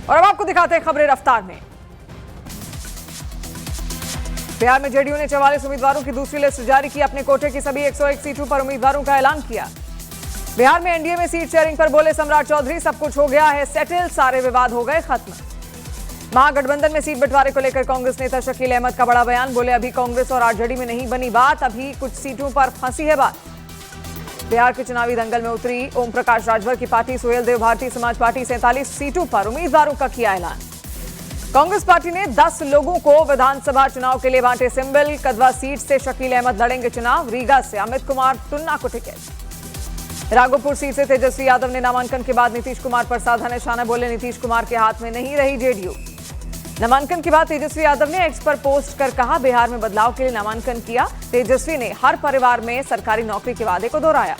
और अब आपको दिखाते हैं खबरें रफ्तार में। बिहार में जेडीयू ने 44 उम्मीदवारों की दूसरी लिस्ट जारी की। अपने कोटे की सभी 101 सीटों पर उम्मीदवारों का ऐलान किया। बिहार में एनडीए में सीट शेयरिंग पर बोले सम्राट चौधरी, सब कुछ हो गया है सेटल, सारे विवाद हो गए खत्म। महागठबंधन में सीट बंटवारे को लेकर कांग्रेस नेता शकील अहमद का बड़ा बयान। बोले अभी कांग्रेस और आरजेडी में नहीं बनी बात, अभी कुछ सीटों पर फंसी है बात। बिहार के चुनावी दंगल में उतरी ओम प्रकाश राजभर की पार्टी। सुहेल देव भारतीय समाज पार्टी 47 सीटों पर उम्मीदवारों का किया ऐलान। कांग्रेस पार्टी ने 10 लोगों को विधानसभा चुनाव के लिए बांटे सिंबल। कदवा सीट से शकील अहमद लड़ेंगे चुनाव। रीगा से अमित कुमार टुन्ना को टिकट। राघोपुर सीट से तेजस्वी यादव ने नामांकन के बाद नीतीश कुमार पर साधा निशाना। बोले नीतीश कुमार के हाथ में नहीं रही जेडीयू। नामांकन के बाद तेजस्वी यादव ने एक्स पर पोस्ट कर कहा, बिहार में बदलाव के लिए नामांकन किया। तेजस्वी ने हर परिवार में सरकारी नौकरी के वादे को दोहराया।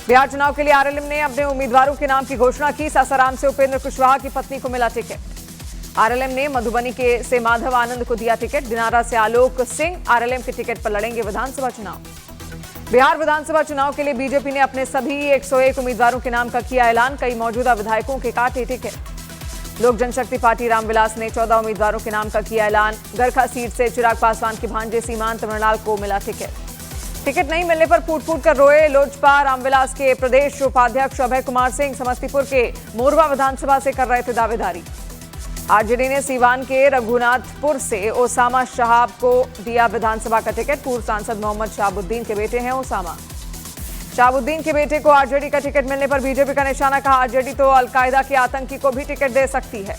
बिहार चुनाव के लिए आरएलएम ने अपने उम्मीदवारों के नाम की घोषणा की। सासाराम से उपेंद्र कुशवाहा की पत्नी को मिला टिकट। आरएलएम ने मधुबनी से माधव आनंद को दिया टिकट। दिनारा से आलोक सिंह आरएलएम के टिकट पर लड़ेंगे विधानसभा चुनाव। बिहार विधानसभा चुनाव के लिए बीजेपी ने अपने सभी 101 उम्मीदवारों के नाम का किया ऐलान। कई मौजूदा विधायकों के काटे टिकट। लोक जनशक्ति पार्टी रामविलास ने 14 उम्मीदवारों के नाम का किया ऐलान। गरखा सीट से चिराग पासवान के भांजे सीमांत मृणाल को मिला टिकट नहीं मिलने पर फूट फूट कर रोए लोजपा। रामविलास के प्रदेश उपाध्यक्ष अभय कुमार सिंह समस्तीपुर के मोरवा विधानसभा से कर रहे थे दावेदारी। आरजेडी ने सीवान के रघुनाथपुर से ओसामा शहाब को दिया विधानसभा का टिकट। पूर्व सांसद मोहम्मद शहाबुद्दीन के बेटे हैं ओसामा। शहाबुद्दीन के बेटे को आरजेडी का टिकट मिलने पर बीजेपी का निशाना। कहा आरजेडी तो अलकायदा के आतंकी को भी टिकट दे सकती है।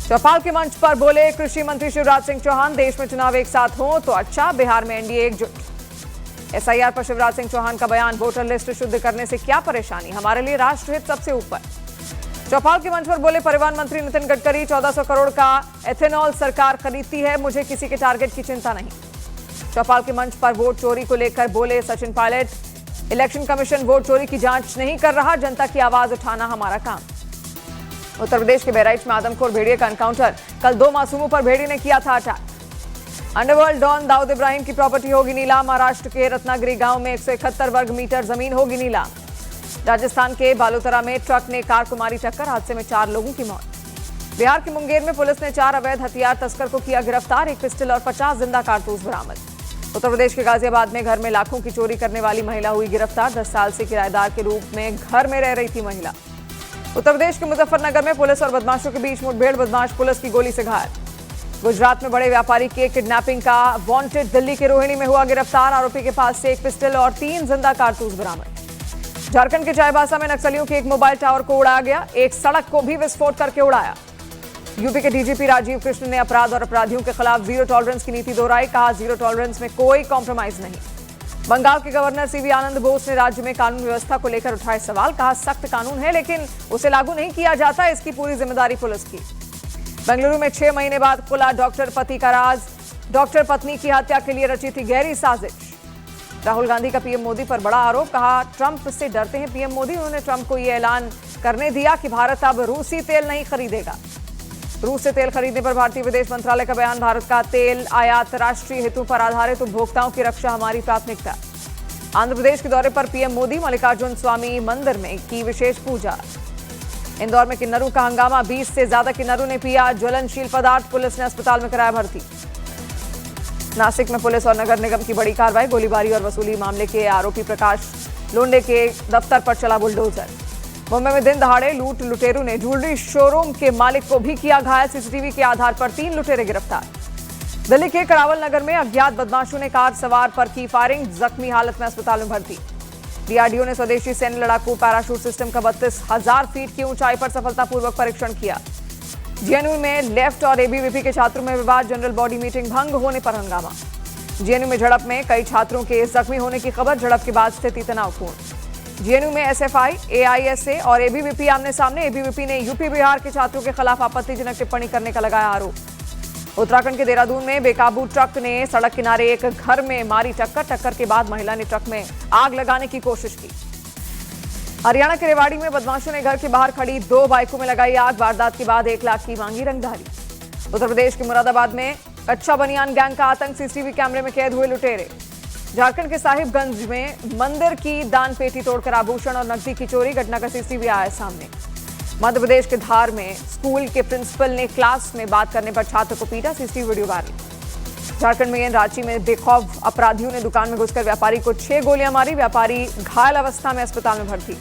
चौपाल के मंच पर बोले कृषि मंत्री शिवराज सिंह चौहान, देश में चुनाव एक साथ हो तो अच्छा, बिहार में एनडीए एकजुट। एसआईआर पर शिवराज सिंह चौहान का बयान। वोटर लिस्ट शुद्ध करने से क्या परेशानी, हमारे लिए राष्ट्रहित सबसे ऊपर। चौपाल के मंच पर बोले परिवहन मंत्री नितिन गडकरी, 1400 करोड़ का एथेनॉल सरकार खरीदती है, मुझे किसी के टारगेट की चिंता नहीं। चौपाल के मंच पर वोट चोरी को लेकर बोले Sachin Pilot, election commission vote चोरी की जांच नहीं कर रहा, जनता की आवाज उठाना हमारा काम। उत्तर प्रदेश के बहराइच में आदमखोर भेड़िए का एनकाउंटर। कल 2 मासूमों पर भेड़िए ने किया था attack. Underworld don Dawood Ibrahim की प्रॉपर्टी होगी नीलाम। महाराष्ट्र के रत्नागिरी गांव में 171 वर्ग मीटर जमीन होगी नीलाम। राजस्थान के बालोतरा में ट्रक ने कार को मारी टक्कर। हादसे में 4 लोगों की मौत। बिहार के मुंगेर में पुलिस ने 4 अवैध हथियार तस्कर को किया गिरफ्तार। एक पिस्टल और 50 जिंदा कारतूस बरामद। उत्तर प्रदेश के गाजियाबाद में घर में लाखों की चोरी करने वाली महिला हुई गिरफ्तार। 10 साल से किराएदार के रूप में घर में रह रही थी महिला। उत्तर प्रदेश के मुजफ्फरनगर में पुलिस और बदमाशों के बीच मुठभेड़। बदमाश पुलिस की गोली से घायल। गुजरात में बड़े व्यापारी के किडनैपिंग का वांटेड दिल्ली के रोहिणी में हुआ गिरफ्तार। आरोपी के पास से 1 पिस्टल और 3 जिंदा कारतूस बरामद। झारखंड के चाईबासा में नक्सलियों के एक मोबाइल टावर को उड़ाया गया। एक सड़क को भी विस्फोट करके उड़ाया। यूपी के डीजीपी राजीव कृष्ण ने अपराध और अपराधियों के खिलाफ जीरो टॉलरेंस की नीति दोहराई। कहा जीरो टॉलरेंस में कोई कॉम्प्रोमाइज नहीं। बंगाल के गवर्नर सीवी आनंद बोस ने राज्य में कानून व्यवस्था को लेकर उठाए सवाल। कहा सख्त कानून है लेकिन उसे लागू नहीं किया जाता, इसकी पूरी जिम्मेदारी पुलिस की। बेंगलुरु में 6 महीने बाद खुला डॉक्टर पति का राज। डॉक्टर पत्नी की हत्या के लिए रची थी गहरी साजिश। राहुल गांधी का पीएम मोदी पर बड़ा आरोप। कहा ट्रंप से डरते हैं पीएम मोदी। उन्होंने ट्रंप को यह ऐलान करने दिया कि भारत अब रूसी तेल नहीं खरीदेगा। रूस से तेल खरीदने पर भारतीय विदेश मंत्रालय का बयान। भारत का तेल आयात राष्ट्रीय हितों पर आधारित, उपभोक्ताओं की रक्षा हमारी प्राथमिकता। आंध्र प्रदेश के दौरे पर पीएम मोदी। मल्लिकार्जुन स्वामी मंदिर में की विशेष पूजा। इंदौर में किन्नरों का हंगामा। 20 से ज्यादा किन्नरों ने पिया ज्वलनशील पदार्थ। पुलिस ने अस्पताल में कराया भर्ती। नासिक में पुलिस और नगर निगम की बड़ी कार्रवाई। गोलीबारी और वसूली मामले के आरोपी प्रकाश लोंडे के दफ्तर पर चला बुलडोजर। मुंबई में दिन दहाड़े लूट लुटेरों ने ज्वेलरी शोरूम के मालिक को भी किया घायल। सीसीटीवी के आधार पर 3 लुटेरे गिरफ्तार। दिल्ली के करावल नगर में अज्ञात बदमाशों ने कार सवार पर की फायरिंग। जख्मी हालत में अस्पताल में भर्ती। डीआरडीओ ने स्वदेशी सैन्य लड़ाकू पैराशूट सिस्टम का 32,000 फीट की ऊंचाई पर सफलतापूर्वक परीक्षण किया। जेएनयू में लेफ्ट और एबीवीपी के छात्रों में विवाद। जनरल बॉडी मीटिंग भंग होने पर हंगामा। जेएनयू में झड़प में कई छात्रों के जख्मी होने की खबर। झड़प के बाद स्थिति तनावपूर्ण। जेएनयू में एसएफआई, एआईएसए और एबीवीपी आमने सामने। एबीवीपी ने यूपी बिहार के छात्रों के खिलाफ आपत्तिजनक टिप्पणी करने का लगाया आरोप। उत्तराखंड के देहरादून में बेकाबू ट्रक ने सड़क किनारे एक घर में मारी टक्कर। टक्कर के बाद महिला ने ट्रक में आग लगाने की कोशिश की। हरियाणा के रेवाड़ी में बदमाशों ने घर के बाहर खड़ी 2 बाइकों में लगाई आग। वारदात के बाद 1 लाख की मांगी रंगधारी। उत्तर प्रदेश के मुरादाबाद में कच्चा बनियान गैंग का आतंक। सीसीटीवी कैमरे में कैद हुए लुटेरे। झारखंड के साहिबगंज में मंदिर की दान पेटी तोड़कर आभूषण और नकदी की चोरी। घटना का सीसीटीवी आया सामने। मध्य प्रदेश के धार में स्कूल के प्रिंसिपल ने क्लास में बात करने पर छात्र को पीटा, सीसीटीवी वीडियो वायरल। झारखंड में रांची में बेखौफ अपराधियों ने दुकान में घुसकर व्यापारी को 6 गोलियां मारी, व्यापारी घायल अवस्था में अस्पताल में भर्ती।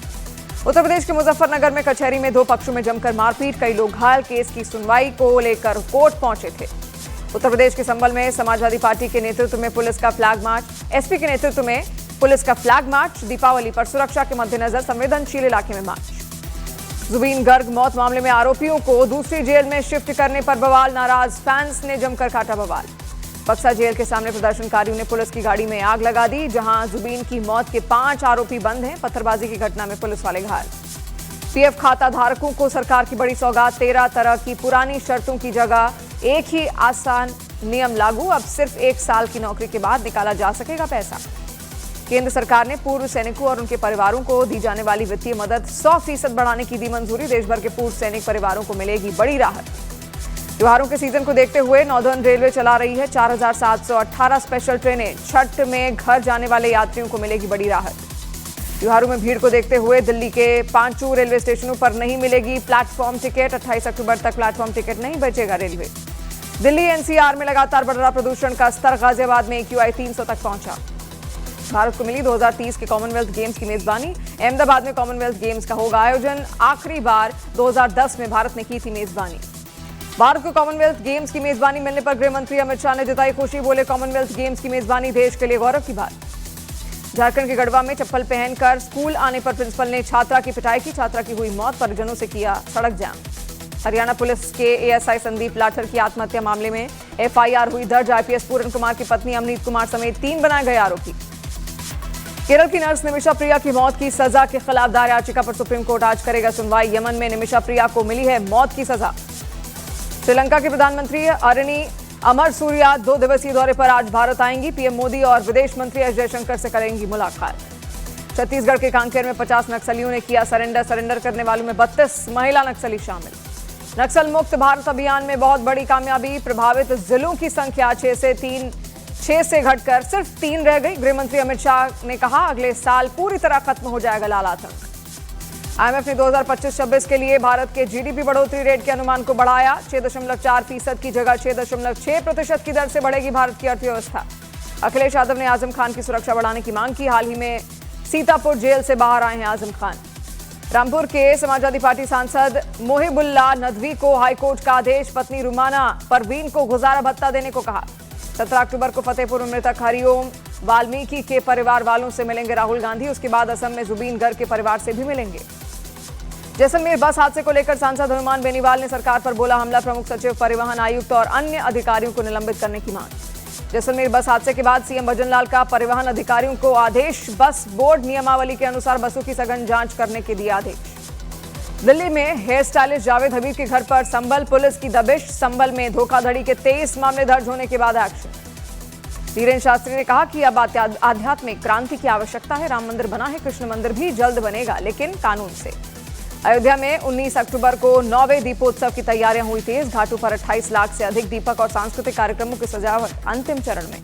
उत्तर प्रदेश के मुजफ्फरनगर में कचहरी में 2 पक्षों में जमकर मारपीट, कई लोग घायल, केस की सुनवाई को लेकर कोर्ट पहुंचे थे। उत्तर प्रदेश के संभल में समाजवादी पार्टी के नेतृत्व में पुलिस का फ्लैग मार्च, एसपी के नेतृत्व में पुलिस का फ्लैग मार्च, दीपावली पर सुरक्षा के मद्देनजर संवेदनशील इलाके में मार्च। जुबीन गर्ग मौत मामले में आरोपियों को दूसरी जेल में शिफ्ट करने पर बवाल, नाराज फैंस ने जमकर काटा बवाल। बक्सा जेल के सामने प्रदर्शनकारियों ने पुलिस की गाड़ी में आग लगा दी, जहां जुबीन की मौत के 5 आरोपी बंद हैं। पत्थरबाजी की घटना में पुलिस वाले घायल। पीएफ खाता धारकों को सरकार की बड़ी सौगात, 13 तरह की पुरानी शर्तों की जगह एक ही आसान नियम लागू, अब सिर्फ 1 साल की नौकरी के बाद निकाला जा सकेगा पैसा। केंद्र सरकार ने पूर्व सैनिकों और उनके परिवारों को दी जाने वाली वित्तीय मदद 100% बढ़ाने की दी मंजूरी, देश भर के पूर्व सैनिक परिवारों को मिलेगी बड़ी राहत। त्योहारों के सीजन को देखते हुए नॉर्दर्न रेलवे चला रही है 4718 स्पेशल ट्रेनें, छठ में घर जाने वाले यात्रियों को मिलेगी बड़ी राहत। त्योहारों में भीड़ को देखते हुए दिल्ली के 5 रेलवे स्टेशनों पर नहीं मिलेगी प्लेटफॉर्म टिकट, 28 अक्टूबर तक प्लेटफॉर्म टिकट नहीं बेचेगा रेलवे। दिल्ली एनसीआर में लगातार बढ़ रहा प्रदूषण का स्तर, गाजियाबाद में AQI 300 तक पहुंचा। भारत को मिली 2030 के कॉमनवेल्थ गेम्स की मेजबानी, अहमदाबाद में कॉमनवेल्थ गेम्स का होगा आयोजन। आखिरी बार 2010 में भारत ने की थी मेजबानी। भारत को कॉमनवेल्थ गेम्स की मेजबानी मिलने पर गृह मंत्री अमित शाह ने जताई खुशी, बोले कॉमनवेल्थ गेम्स की मेजबानी देश के लिए गौरव की बात। झारखंड के गढ़वा में चप्पल पहनकर स्कूल आने पर प्रिंसिपल ने छात्रा की पिटाई की, छात्रा की हुई मौत, परिजनों से किया सड़क जाम। हरियाणा पुलिस के एएसआई संदीप लाठर की आत्महत्या मामले में FIR हुई दर्ज, IPS पूरन कुमार की पत्नी अमनीत कुमार समेत 3 बनाए गए आरोपी। केरल की नर्स निमिषा प्रिया की मौत की सजा के खिलाफ दायर याचिका पर सुप्रीम कोर्ट आज करेगा सुनवाई। यमन में निमिषा प्रिया को मिली है मौत की सजा। श्रीलंका के प्रधानमंत्री अरनी अमर सूर्या 2 दिवसीय दौरे पर आज भारत आएंगी। पीएम मोदी और विदेश मंत्री एस जयशंकर से करेंगी मुलाकात। छत्तीसगढ़ के कांकेर में 50 नक्सलियों ने किया सरेंडर करने वालों में 32 महिला नक्सली शामिल। नक्सल मुक्त भारत अभियान में बहुत बड़ी कामयाबी, प्रभावित जिलों की संख्या 6 से घटकर सिर्फ 3 रह गई। गृह मंत्री अमित शाह ने कहा अगले साल पूरी तरह खत्म हो जाएगा लाल आतंक। IMF ने 2025-26 के लिए भारत के GDP बढ़ोतरी रेट के अनुमान को बढ़ाया, 6.4% की जगह 6.6% की दर से बढ़ेगी भारत की अर्थव्यवस्था। अखिलेश यादव ने आजम खान की सुरक्षा बढ़ाने की मांग की, हाल ही में सीतापुर जेल से बाहर आए हैं आजम खान। रामपुर के समाजवादी पार्टी सांसद मोहिबुल्लाह नदवी को हाईकोर्ट का आदेश, पत्नी रुमाना परवीन को गुजारा भत्ता देने को कहा। 17 अक्टूबर को फतेहपुर में मृतक हरिओम वाल्मीकि के परिवार वालों से मिलेंगे राहुल गांधी, उसके बाद असम में जुबीन गर्ग के परिवार से भी मिलेंगे। जैसलमेर बस हादसे को लेकर सांसद हनुमान बेनीवाल ने सरकार पर बोला हमला, प्रमुख सचिव परिवहन आयुक्त और अन्य अधिकारियों को निलंबित करने की मांग। जैसलमेर बस हादसे के बाद सीएम भजनलाल का परिवहन अधिकारियों को आदेश, बस बोर्ड नियमावली के अनुसार बसों की सघन जांच करने के दिए आदेश। दिल्ली में हेयर स्टाइलिस्ट जावेद हबीब के घर पर संभल पुलिस की दबिश, संभल में धोखाधड़ी के 23 मामले दर्ज होने के बाद एक्शन। धीरेन्द्र शास्त्री ने कहा कि अब आध्यात्मिक क्रांति की आवश्यकता है, राम मंदिर बना है, कृष्ण मंदिर भी जल्द बनेगा, लेकिन कानून से। अयोध्या में 19 अक्टूबर को 9वें दीपोत्सव की तैयारियां हुई तेज, घाटों पर 28 लाख से अधिक दीपक और सांस्कृतिक कार्यक्रमों की सजावट अंतिम चरण में।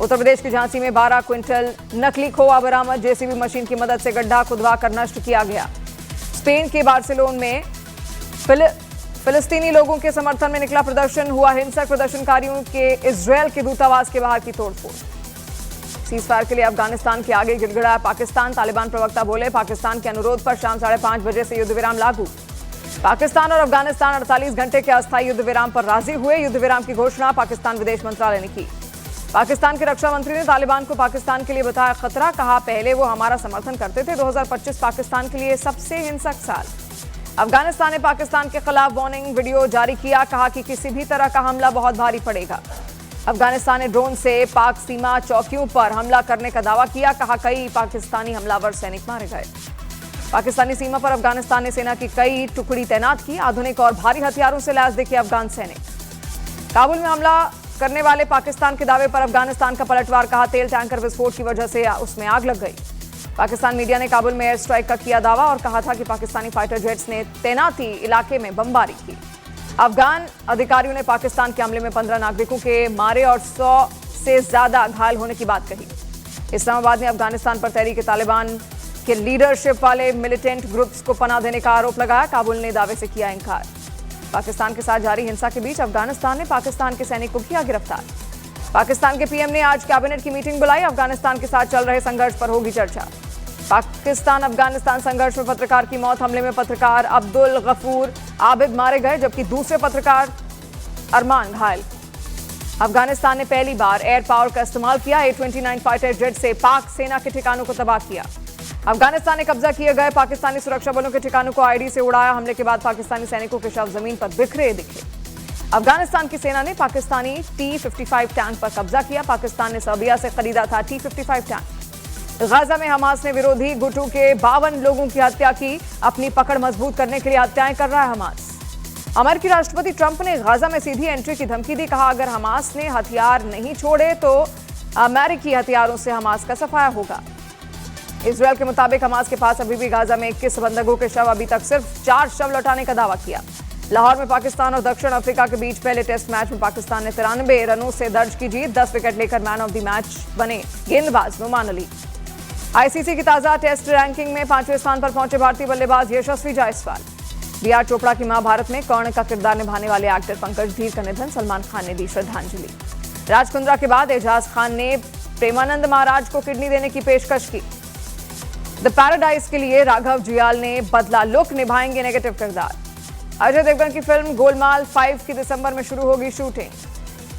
उत्तर प्रदेश के झांसी में 12 क्विंटल नकली खोआ बरामद, जेसीबी मशीन की मदद से गड्ढा खुदवा कर नष्ट किया गया। स्पेन के बार्सिलोना में फिलिस्तीनी लोगों के समर्थन में निकला प्रदर्शन, हुआ हिंसक, प्रदर्शनकारियों के इजरायल के दूतावास के बाहर की तोड़फोड़। सीजफायर के लिए अफगानिस्तान के आगे गिड़गिड़ाया पाकिस्तान, तालिबान प्रवक्ता बोले पाकिस्तान के अनुरोध पर शाम 5:30 बजे से युद्ध विराम लागू। पाकिस्तान और अफगानिस्तान 48 घंटे के अस्थायी युद्ध विराम पर राजी हुए, युद्ध विराम की घोषणा पाकिस्तान विदेश मंत्रालय ने की। पाकिस्तान के रक्षा मंत्री ने तालिबान को पाकिस्तान के लिए बताया खतरा, कहा पहले वो हमारा समर्थन करते थे, 2025 पाकिस्तान के लिए सबसे हिंसक साल। अफगानिस्तान ने पाकिस्तान के खिलाफ वार्निंग वीडियो जारी किया, कहा कि किसी भी तरह का हमला बहुत भारी पड़ेगा। अफगानिस्तान ने ड्रोन से पाक सीमा चौकियों पर हमला करने का दावा किया, कहा कई पाकिस्तानी हमलावर सैनिक मारे गए। पाकिस्तानी सीमा पर अफगानिस्तान ने सेना की कई टुकड़ी तैनात की, आधुनिक और भारी हथियारों से लैस दिखे अफगान सैनिक। काबुल में हमला करने वाले पाकिस्तान के दावे पर अफगानिस्तान का पलटवार, कहा तेल टैंकर विस्फोट की वजह से उसमें आग लग गई। पाकिस्तान मीडिया ने काबुल में एयर स्ट्राइक का किया दावा और कहा था कि पाकिस्तानी फाइटर जेट्स ने तैनाती इलाके में बमबारी की। अफगान अधिकारियों ने पाकिस्तान के हमले में 15 नागरिकों के मारे और 100 से ज्यादा घायल होने की बात कही। इस्लामाबाद ने अफगानिस्तान पर तहरीक तालिबान के लीडरशिप वाले मिलिटेंट ग्रुप्स को पनाह देने का आरोप लगाया। काबुल ने दावे से किया इनकार। पाकिस्तान के साथ जारी हिंसा के बीच अफगानिस्तान ने पाकिस्तान के सैनिक को किया गिरफ्तार। पाकिस्तान के पीएम ने आज कैबिनेट की मीटिंग बुलाई। अफगानिस्तान के साथ चल रहे संघर्ष पर होगी चर्चा। पाकिस्तान अफगानिस्तान संघर्ष में पत्रकार की मौत। हमले में पत्रकार अब्दुल गफूर आबिद मारे गए, जबकि दूसरे पत्रकार अरमान घायल। अफगानिस्तान ने पहली बार एयर पावर का इस्तेमाल किया। A-29 फाइटर जेट से पाक सेना के ठिकानों को तबाह किया। अफगानिस्तान ने कब्जा किए गए पाकिस्तानी सुरक्षा बलों के ठिकानों को आईडी से उड़ाया। हमले के बाद पाकिस्तानी सैनिकों के शव जमीन पर बिखरे दिखे। अफगानिस्तान की सेना ने पाकिस्तानी T-55 टैंक पर कब्जा किया। पाकिस्तान ने सर्बिया से खरीदा था T-55 टैंक। गाजा में हमास ने विरोधी गुटों के 52 लोगों की हत्या की। अपनी पकड़ मजबूत करने के लिए हत्याएं कर रहा है हमास। अमेरिकी राष्ट्रपति ट्रंप ने गाजा में सीधी एंट्री की धमकी दी। कहा, अगर हमास ने हथियार नहीं छोड़े तो अमेरिकी हथियारों से हमास का सफाया होगा। इजरायल के मुताबिक हमास के पास अभी भी गाजा में 21 बंधकों के शव, अभी तक सिर्फ 4 शव लौटाने का दावा किया। लाहौर में पाकिस्तान और दक्षिण अफ्रीका के बीच पहले टेस्ट मैच में पाकिस्तान ने 93 रनों से दर्ज की जीत। 10 विकेट लेकर मैन ऑफ द मैच बने गेंदबाज नुमान अली। आईसीसी की ताजा टेस्ट रैंकिंग में 5वें स्थान पर पहुंचे भारतीय बल्लेबाज यशस्वी जायसवाल। बीआर चोपड़ा की महाभारत में कर्ण का किरदार निभाने वाले एक्टर पंकज धीर का निधन। सलमान खान ने दी श्रद्धांजलि। राज कुंद्रा के बाद एजाज खान ने प्रेमानंद महाराज को किडनी देने की पेशकश की। द पैराडाइज के लिए राघव जुयाल ने बदला लुक, निभाएंगे नेगेटिव किरदार। अजय देवगन की फिल्म गोलमाल 5 की दिसंबर में शुरू होगी शूटिंग।